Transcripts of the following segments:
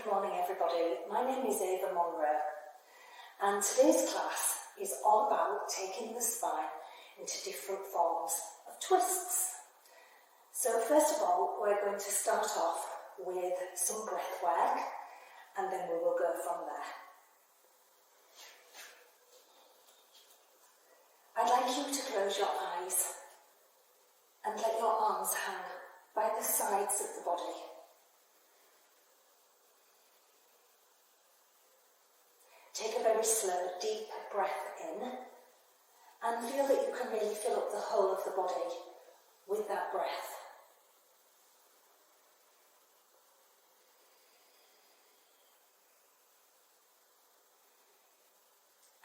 Good morning everybody, my name is Ava Monroe and today's class is all about taking the spine into different forms of twists. So first of all we're going to start off with some breath work and then we will go from there. I'd like you to close your eyes and let your arms hang by the sides of the body. Take a very slow, deep breath in and feel that you can really fill up the whole of the body with that breath.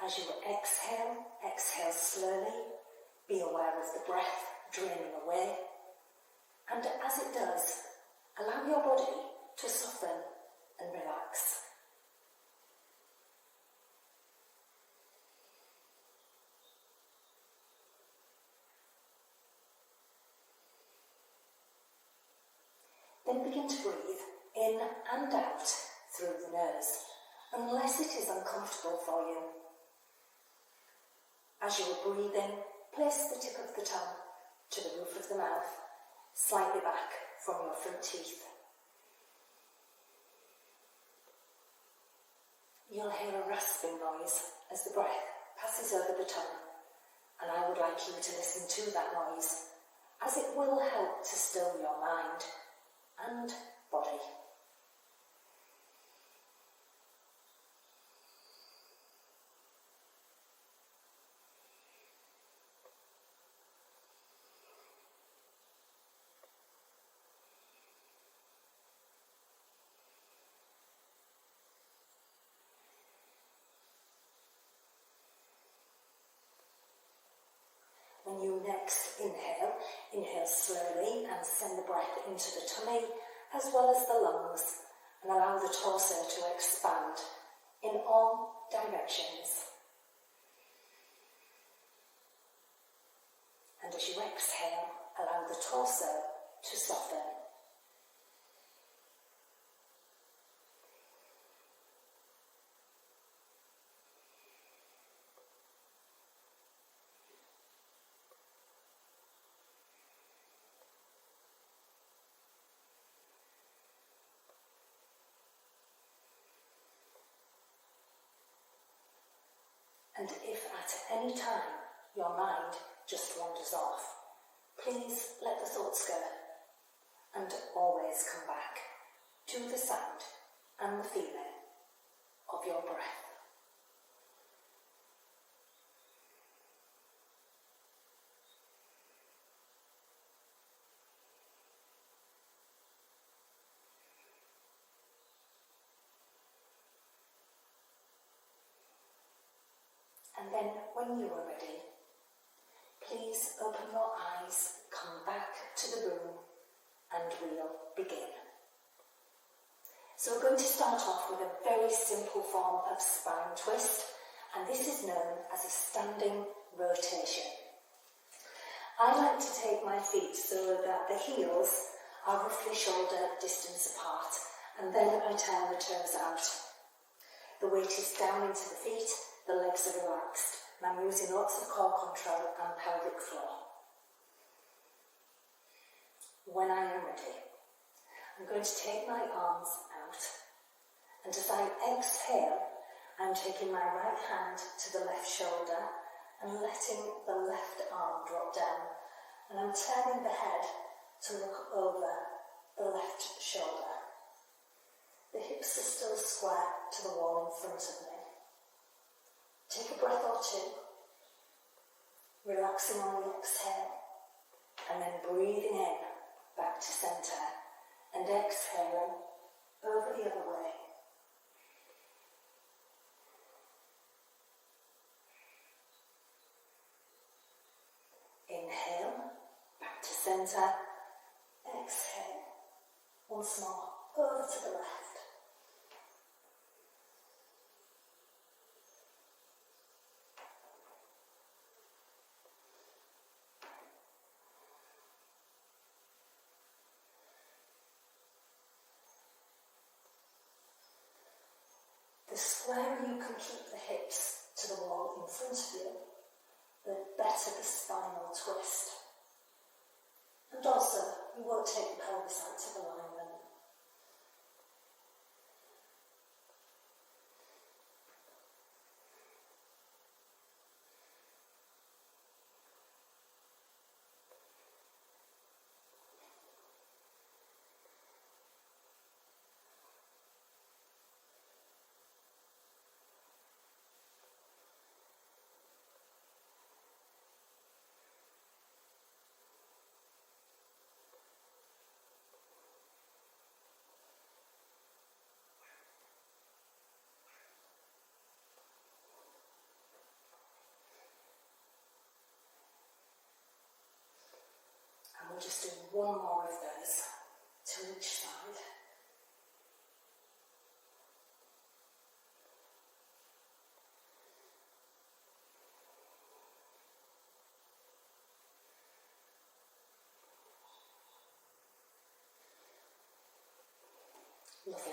As you exhale, exhale slowly, be aware of the breath draining away, and as it does, allow your body to soften and relax. Then begin to breathe in and out through the nose, unless it is uncomfortable for you. As you are breathing, place the tip of the tongue to the roof of the mouth, slightly back from your front teeth. You'll hear a rasping noise as the breath passes over the tongue, and I would like you to listen to that noise, as it will help to still your mind and body. When you next inhale, inhale slowly and send the breath into the tummy as well as the lungs, and allow the torso to expand in all directions. And as you exhale, allow the torso to soften. And if at any time your mind just wanders off, please let the thoughts go and always come back to the sound and the feeling of your breath. And then, when you are ready, please open your eyes, come back to the room, and we'll begin. So we're going to start off with a very simple form of spine twist, and this is known as a standing rotation. I like to take my feet so that the heels are roughly shoulder distance apart, and then I turn the toes out. The weight is down into the feet, the legs are relaxed, and I'm using lots of core control and pelvic floor. When I am ready, I'm going to take my arms out, and as I exhale, I'm taking my right hand to the left shoulder and letting the left arm drop down, and I'm turning the head to look over the left shoulder. The hips are still square to the wall in front of me. Take a breath or two, relaxing on the exhale, and then breathing in back to centre, and exhaling over the other way. Inhale, back to centre, exhale, once more, over to the left. squarer you can keep the hips to the wall in front of you, the better the spinal twist. And also, you won't take the pelvis out of alignment. And we'll just do one more of those to each side. Lovely.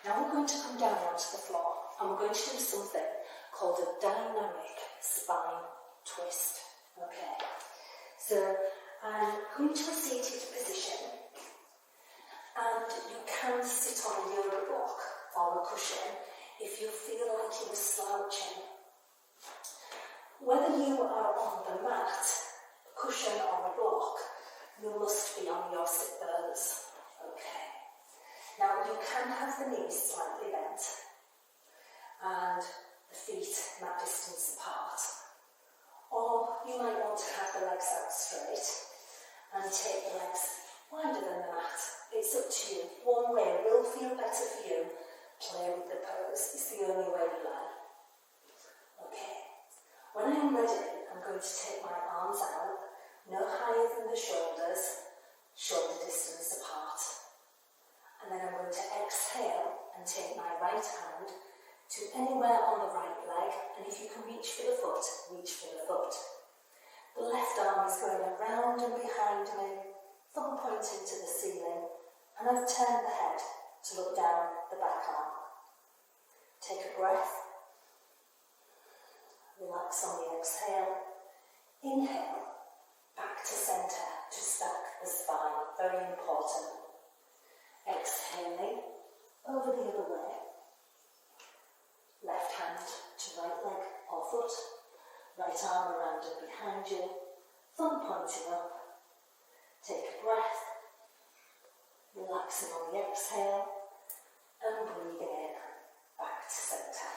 Now we're going to come down onto the floor and we're going to do something called a dynamic spine twist. Okay. So I'm going to a seated position, and you can sit on a yoga block or a cushion if you feel like you are slouching. Whether you are on the mat, a cushion or a block, you must be on your sit bones. Okay. Now you can have the knees slightly bent and the feet mat distance apart. Or you might want to have the legs out straight and take the legs wider than the mat. It's up to you. One way will feel better for you. Play with the pose. It's the only way you learn. Okay. When I am ready, I'm going to take my arms out, no higher than the shoulders, shoulder distance apart. And then I'm going to exhale and take my right hand to anywhere on the right leg, and if you can reach for the foot, reach for the foot. The left arm is going around and behind me, thumb pointing to the ceiling, and I've turned the head to look down the back arm. Take a breath, relax on the exhale, inhale, back to centre to stack the spine, very important. Exhaling, over the other way. Left hand to right leg or foot, right arm around and behind you, thumb pointing up. Take a breath, relaxing on the exhale, and breathing in, back to centre.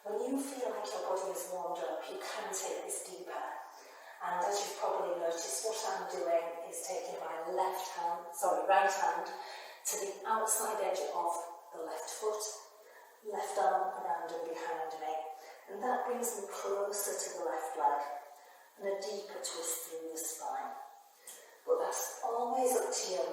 When you feel like your body is warmed up, you can take this deeper. And as you've probably noticed, what I'm doing is taking my right hand to the outside edge of the left foot, left arm around and behind me. And that brings me closer to the left leg and a deeper twist through the spine. But that's always up to you.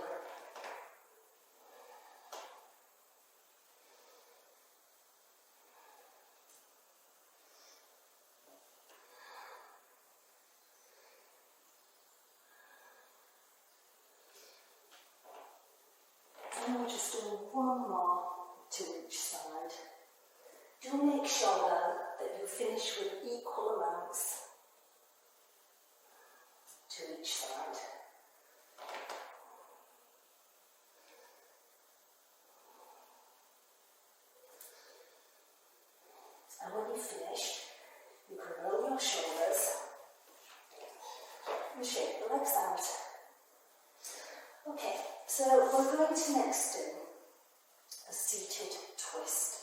And we'll just do one more to each side. Do make sure that you finish with equal amounts to each side. And when you finish, you can roll your shoulders and shake the legs out. Okay, so we're going to next do a seated twist.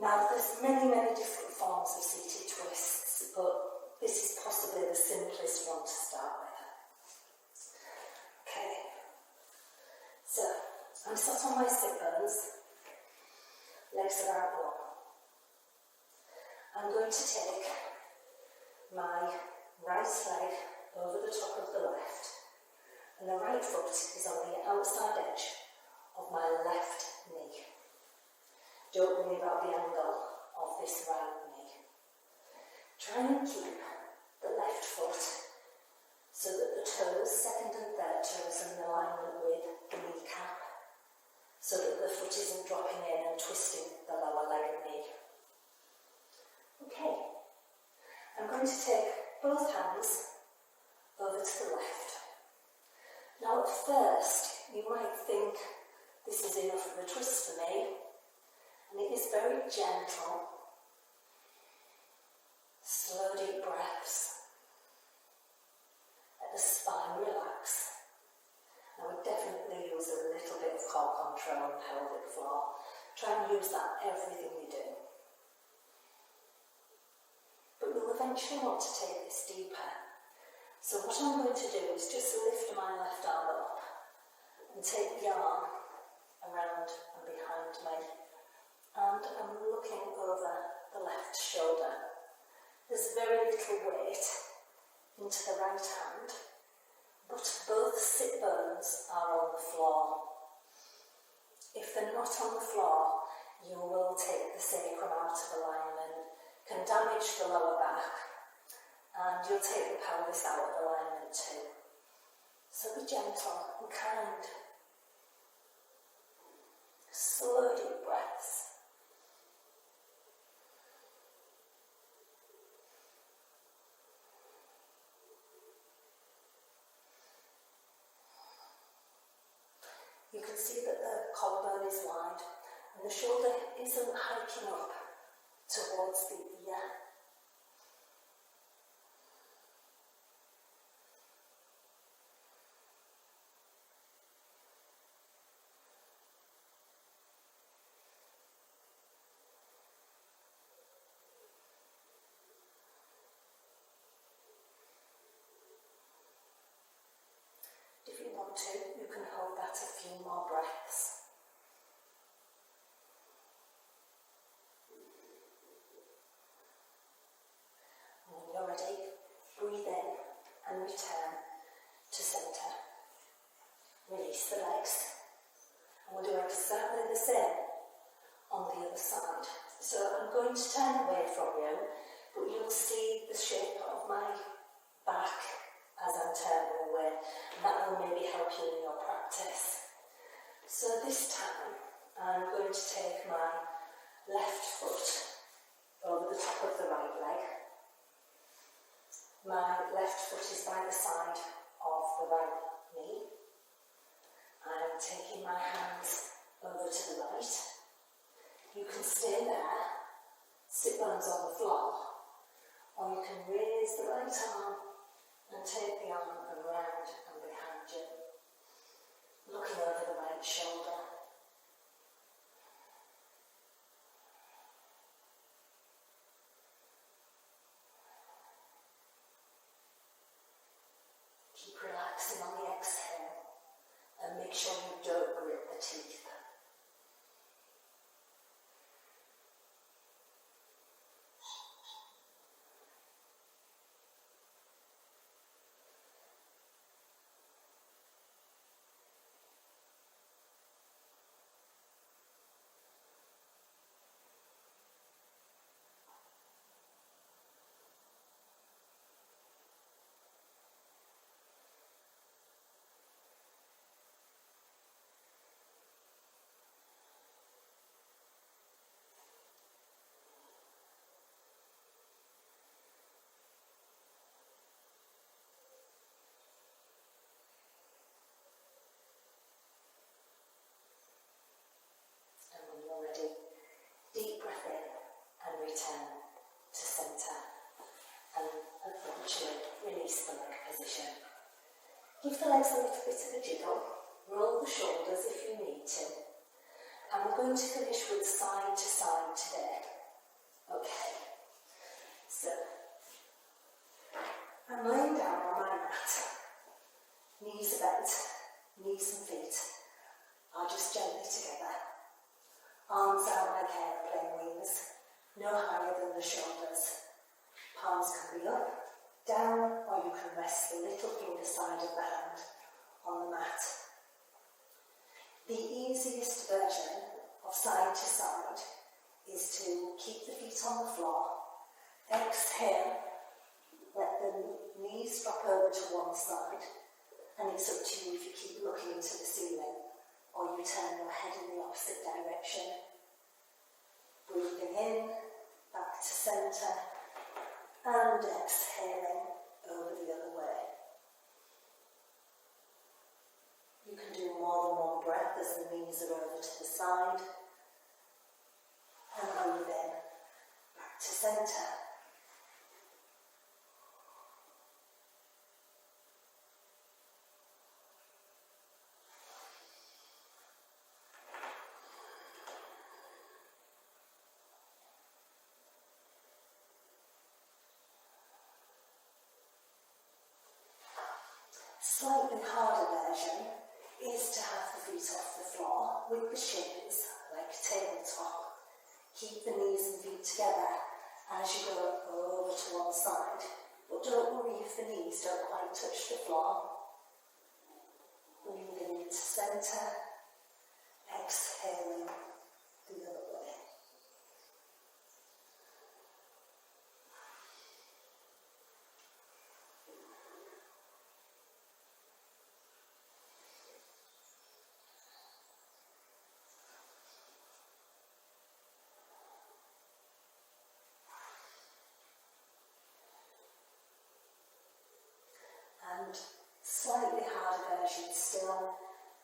Now there's many different forms of seated twists, but this is possibly the simplest one to start with. Okay, so I'm sat on my sit bones, legs are out long. I'm going to take my right leg over the top of the left, and the right foot is on the outside edge of my left knee. Don't worry about the angle of this right knee. Try and keep the left foot so that the toes, second and third toes, are in alignment with the kneecap, so that the foot isn't dropping in and twisting the lower leg and knee. Okay, I'm going to take both hands over to the left. Now at first, you might think this is enough of a twist for me, and it is very gentle. Slow deep breaths. Let the spine relax. I would definitely use a little bit of core control and pelvic floor. Try and use that everything you do. But you'll eventually want to take this deeper. So what I'm going to do is just lift my left arm up and take the arm around and behind me. And I'm looking over the left shoulder. There's very little weight into the right hand, but both sit bones are on the floor. If they're not on the floor, you will take the sacrum out of alignment, can damage the lower back, and you'll take the pelvis out of alignment too. So be gentle and kind. Slow deep breaths. You can see that the collarbone is wide and the shoulder isn't hiking up towards the ear. If you want to, you can hold that a few more breaths. And when you're ready, breathe in and return to centre. Release the legs. And we'll do exactly the same on the other side. So I'm going to turn away from you, but you'll see the shape of my back as I'm turning away. And that will maybe help you in your practice. So this time, I'm going to take my left foot over the top of the right leg. My left foot is by the side of the right knee. I'm taking my hands over to the right. You can stay there, sit bones on the floor, or you can raise the right arm and take the arm around and behind you, looking over the right shoulder. Keep relaxing on the exhale and make sure you don't grit the teeth. Deep breath in and return to centre, and eventually release the leg position. Give the legs a little bit of a jiggle, roll the shoulders if you need to, and we're going to finish with side to side today. Okay, so I'm laying down on my mat, knees are bent, knees and feet are just gently together. Arms out like aeroplane wings, no higher than the shoulders. Palms can be up, down, or you can rest the little finger side of the hand on the mat. The easiest version of side to side is to keep the feet on the floor, exhale, let the knees drop over to one side, and it's up to you if you keep looking into the ceiling or you turn your head in the opposite direction. Breathing in, back to centre, and exhaling over the other way. You can do more than one breath as the knees are over to the side, and breathe in, back to centre. Slightly harder version is to have the feet off the floor with the shins like tabletop. Keep the knees and feet together as you go over to one side, but don't worry if the knees don't quite touch the floor. Breathing into centre, exhaling the other way. And slightly harder version still,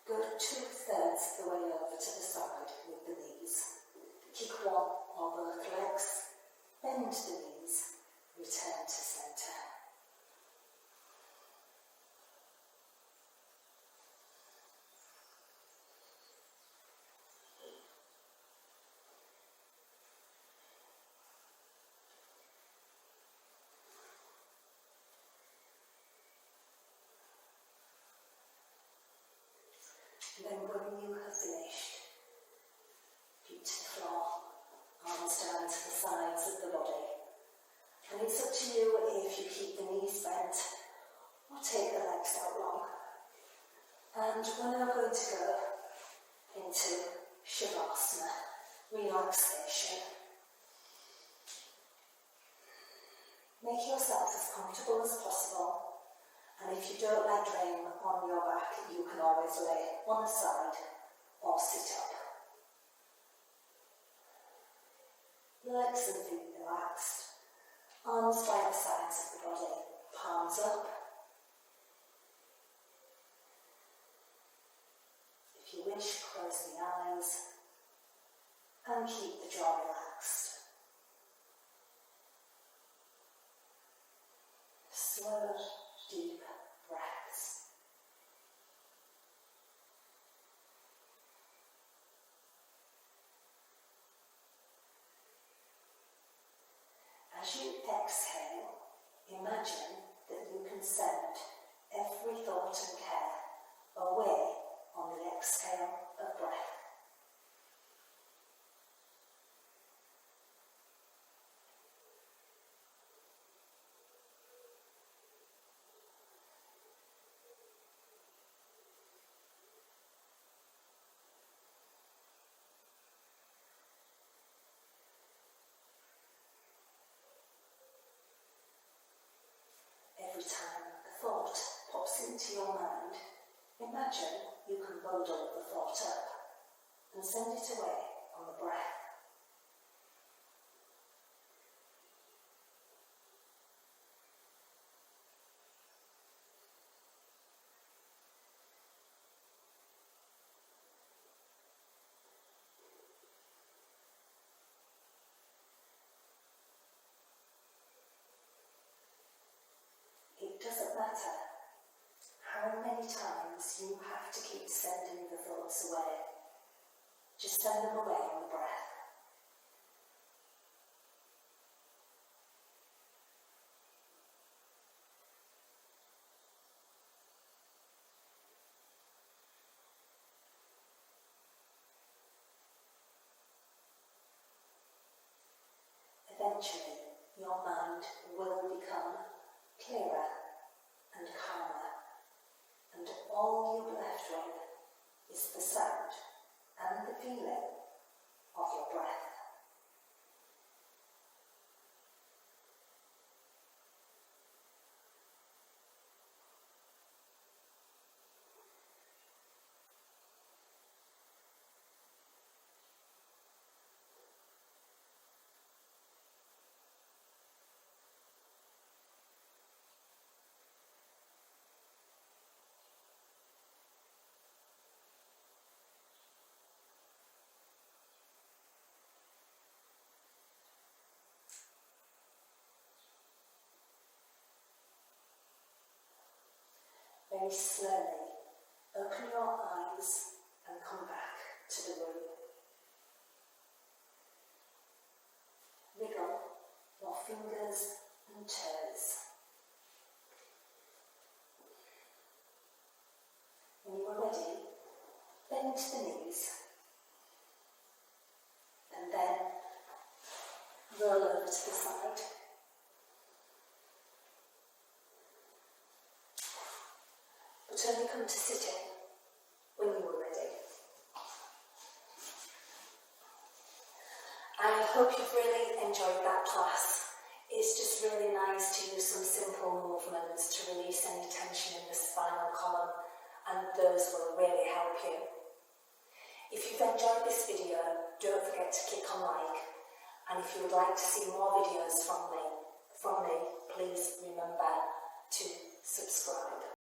go 2/3 of the way over to the side with the knees. Kick one or both legs, bend the knees, return to centre. Then when you have finished, feet to the floor, arms down to the sides of the body. And it's up to you if you keep the knees bent or take the legs out long. And we're now going to go into Shavasana, relaxation. Make yourself as comfortable as possible. And if you don't like laying on your back, you can always lay on the side or sit up. Legs and feet relaxed, arms by the sides of the body, palms up. If you wish, close the eyes and keep the jaw relaxed. Slow, deep breaths. As you exhale, imagine that you can send every thought and care away on the exhale of breath. Every time a thought pops into your mind, imagine you can bundle the thought up and send it away on the breath. It doesn't matter how many times you have to keep sending the thoughts away. Just send them away on the breath. Eventually, your mind will become clearer and calmer, and all you're left with is the sound and the feeling of your breath. Very slowly, open your eyes and come back to the room. Wiggle your fingers and toes. When you are ready, bend the knees and then roll over to the side. But only come to sitting when you are ready. I hope you've really enjoyed that class. It's just really nice to use some simple movements to release any tension in the spinal column, and those will really help you. If you've enjoyed this video, don't forget to click on like, and if you would like to see more videos from me, please remember to subscribe.